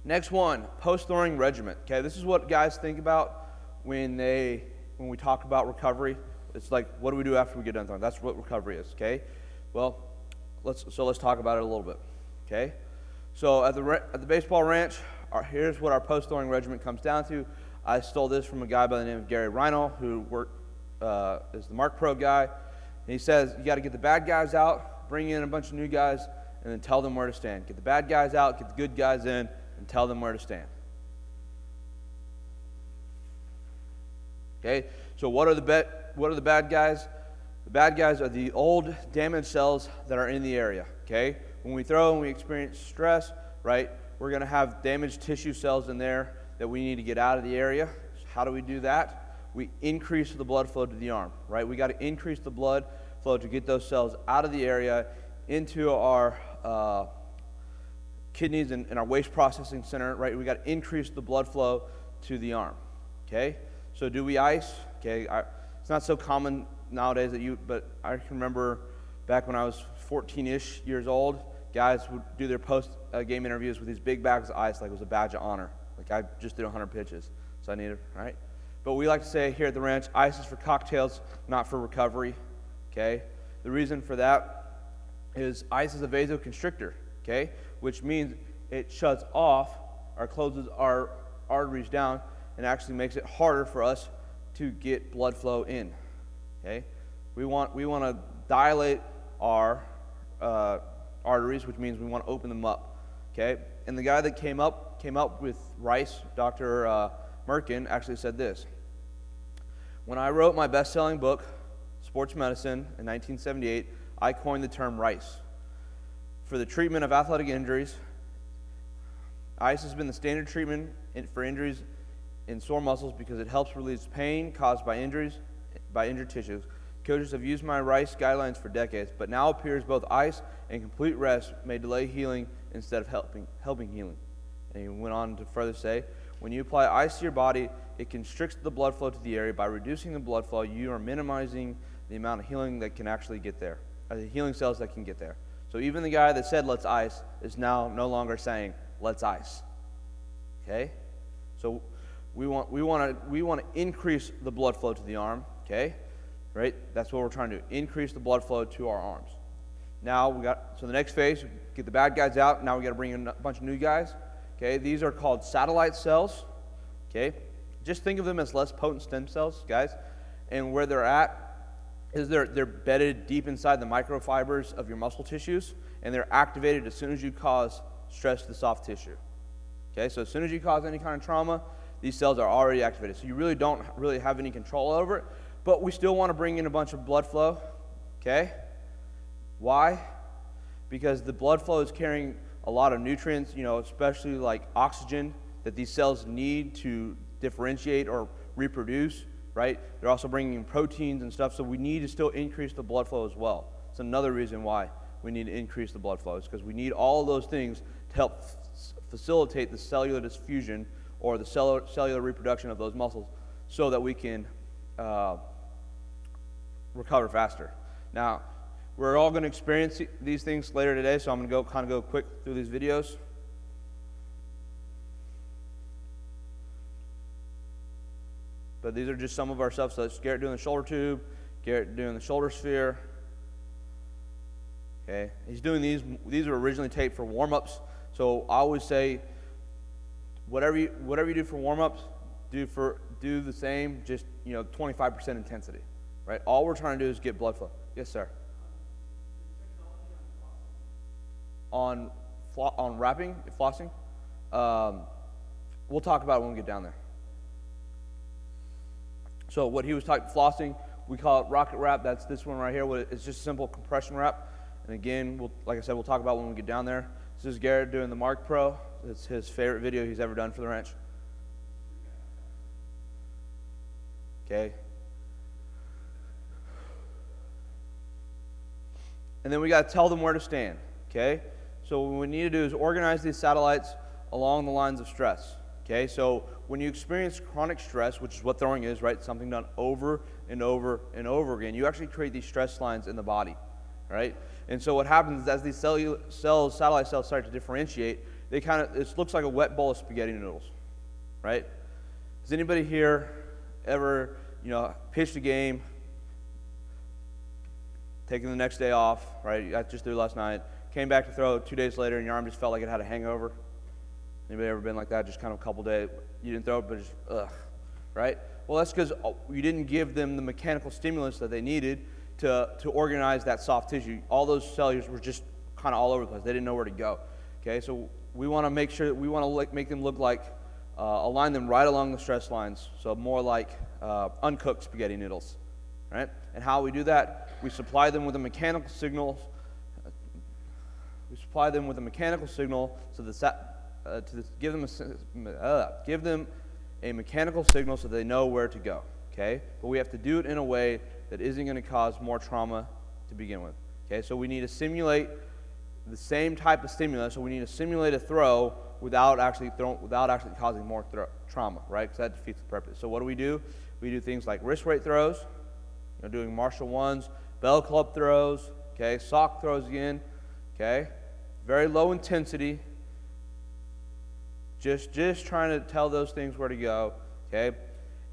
Next one, post-throwing regimen. Okay, this is what guys think about when we talk about recovery. It's like, what do we do after we get done throwing? That's what recovery is. Okay, well, let's talk about it a little bit. Okay, so at the baseball ranch, here's what our post-throwing regimen comes down to. I stole this from a guy by the name of Gary Reinl, who is the Mark Pro guy. And he says you got to get the bad guys out, bring in a bunch of new guys, and then tell them where to stand. Get the bad guys out, get the good guys in, and tell them where to stand. Okay, so what are the bad guys? The bad guys are the old damaged cells that are in the area. Okay, when we throw and we experience stress, right, we're going to have damaged tissue cells in there that we need to get out of the area. How do we do that? We increase the blood flow to the arm, right? We got to increase the blood flow to get those cells out of the area into our kidneys and our waste processing center, right? We got to increase the blood flow to the arm, okay? So do we ice? Okay, it's not so common nowadays but I can remember back when I was 14-ish years old, guys would do their post-game interviews with these big bags of ice like it was a badge of honor. Like I just did 100 pitches, so I needed, right? But we like to say here at the ranch, ice is for cocktails, not for recovery, okay? The reason for that is ice is a vasoconstrictor, okay? Which means it shuts off or closes our arteries down and actually makes it harder for us to get blood flow in, okay? We want to dilate our arteries, which means we want to open them up, okay? And the guy that came up with rice, Dr. Merkin, actually said this. When I wrote my best-selling book, Sports Medicine, in 1978, I coined the term rice. For the treatment of athletic injuries, ice has been the standard treatment for injuries in sore muscles because it helps release pain caused by injured tissues. Coaches have used my rice guidelines for decades, but now appears both ice and complete rest may delay healing instead of helping healing. And he went on to further say, when you apply ice to your body, it constricts the blood flow to the area. By reducing the blood flow, you are minimizing the amount of healing that can actually get there, the healing cells that can get there. So even the guy that said let's ice is now no longer saying let's ice. Okay? So we want to increase the blood flow to the arm, okay? Right? That's what we're trying to do, increase the blood flow to our arms. Now so the next phase, get the bad guys out. Now we got to bring in a bunch of new guys. Okay, these are called satellite cells. Okay, just think of them as less potent stem cells, guys. And where they're at is they're bedded deep inside the microfibers of your muscle tissues, and they're activated as soon as you cause stress to the soft tissue. Okay, so as soon as you cause any kind of trauma, these cells are already activated. So you really don't have any control over it, but we still want to bring in a bunch of blood flow. Okay, why? Because the blood flow is carrying a lot of nutrients, especially like oxygen that these cells need to differentiate or reproduce, right? They're also bringing in proteins and stuff, so we need to still increase the blood flow as well. It's another reason why we need to increase the blood flow, is because we need all of those things to help facilitate the cellular diffusion or the cellular reproduction of those muscles so that we can recover faster. Now, we're all going to experience these things later today, so I'm going to go quick through these videos. But these are just some of our stuff. So that's Garrett doing the shoulder tube, Garrett doing the shoulder sphere. Okay, he's doing these. These were originally taped for warm-ups. So I always say, whatever you do for warm-ups, do the same, just 25% intensity, right? All we're trying to do is get blood flow. Yes, sir. On wrapping, flossing, we'll talk about it when we get down there. So what he was talking flossing, we call it rocket wrap. That's this one right here. It's just a simple compression wrap. And again, like I said, we'll talk about it when we get down there. This is Garrett doing the Mark Pro. It's his favorite video he's ever done for the ranch. Okay. And then we got to tell them where to stand. Okay. So what we need to do is organize these satellites along the lines of stress. Okay, so when you experience chronic stress, which is what throwing is, right? Something done over and over and over again, you actually create these stress lines in the body, right? And so what happens is as these satellite cells start to differentiate, it looks like a wet bowl of spaghetti noodles, right? Has anybody here ever, pitched a game, taken the next day off, right? I just threw last night, came back to throw 2 days later, and your arm just felt like it had a hangover? Anybody ever been like that? Just kind of a couple days, you didn't throw it, but just, right? Well, that's because you didn't give them the mechanical stimulus that they needed to organize that soft tissue. All those cells were just kind of all over the place. They didn't know where to go. Okay, so we want to make sure, make them look like, align them right along the stress lines, so more like uncooked spaghetti noodles, right? And how we do that, we supply them with a mechanical signal. So give them a mechanical signal so they know where to go. Okay, but we have to do it in a way that isn't going to cause more trauma to begin with. Okay, so we need to simulate the same type of stimulus. So we need to simulate a throw without actually causing more trauma, right? Because that defeats the purpose. So what do? We do things like wrist weight throws, doing martial ones, bell club throws, okay, sock throws again, okay, very low intensity. Just trying to tell those things where to go, okay,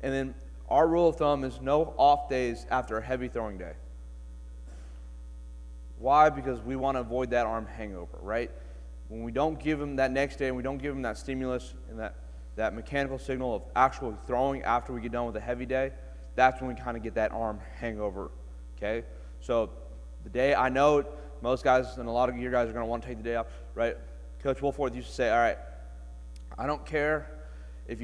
and then our rule of thumb is no off days after a heavy throwing day. Why? Because we want to avoid that arm hangover, right? When we don't give them that next day and we don't give them that stimulus and that mechanical signal of actually throwing after we get done with a heavy day, that's when we kind of get that arm hangover, okay? So the day, I know most guys and a lot of your guys are going to want to take the day off, right? Coach Wolford used to say, all right, I don't care if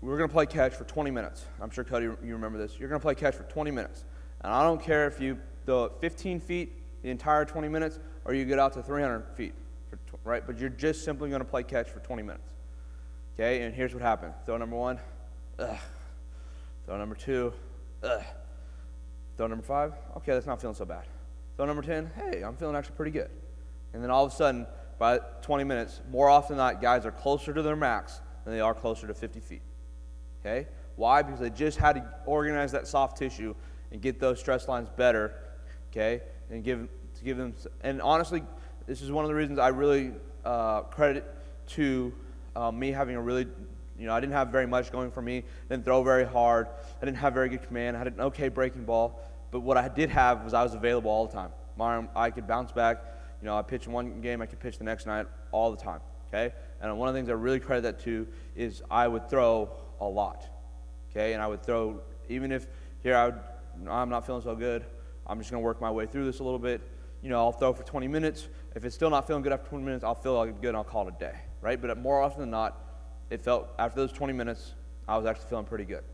we're going to play catch for 20 minutes. I'm sure, Cody, you remember this. You're going to play catch for 20 minutes. And I don't care if you throw it 15 feet the entire 20 minutes or you get out to 300 feet, right? But you're just simply going to play catch for 20 minutes. Okay, and here's what happened. Throw number 1, ugh. Throw number 2, ugh. Throw number 5, okay, that's not feeling so bad. Throw number 10, hey, I'm feeling actually pretty good. And then all of a sudden, by 20 minutes, more often than not, guys are closer to their max than they are closer to 50 feet. Okay? Why? Because they just had to organize that soft tissue and get those stress lines better, okay? And give them, and honestly, this is one of the reasons I really credit to me having a really, I didn't have very much going for me. Didn't throw very hard. I didn't have very good command. I had an okay breaking ball. But what I did have was I was available all the time. My arm, I could bounce back. I pitch one game, I could pitch the next night all the time, okay? And one of the things I really credit that to is I would throw a lot, okay? And I would throw, even if I'm not feeling so good, I'm just going to work my way through this a little bit. I'll throw for 20 minutes. If it's still not feeling good after 20 minutes, I'll feel like good and I'll call it a day, right? But more often than not, it felt, after those 20 minutes, I was actually feeling pretty good.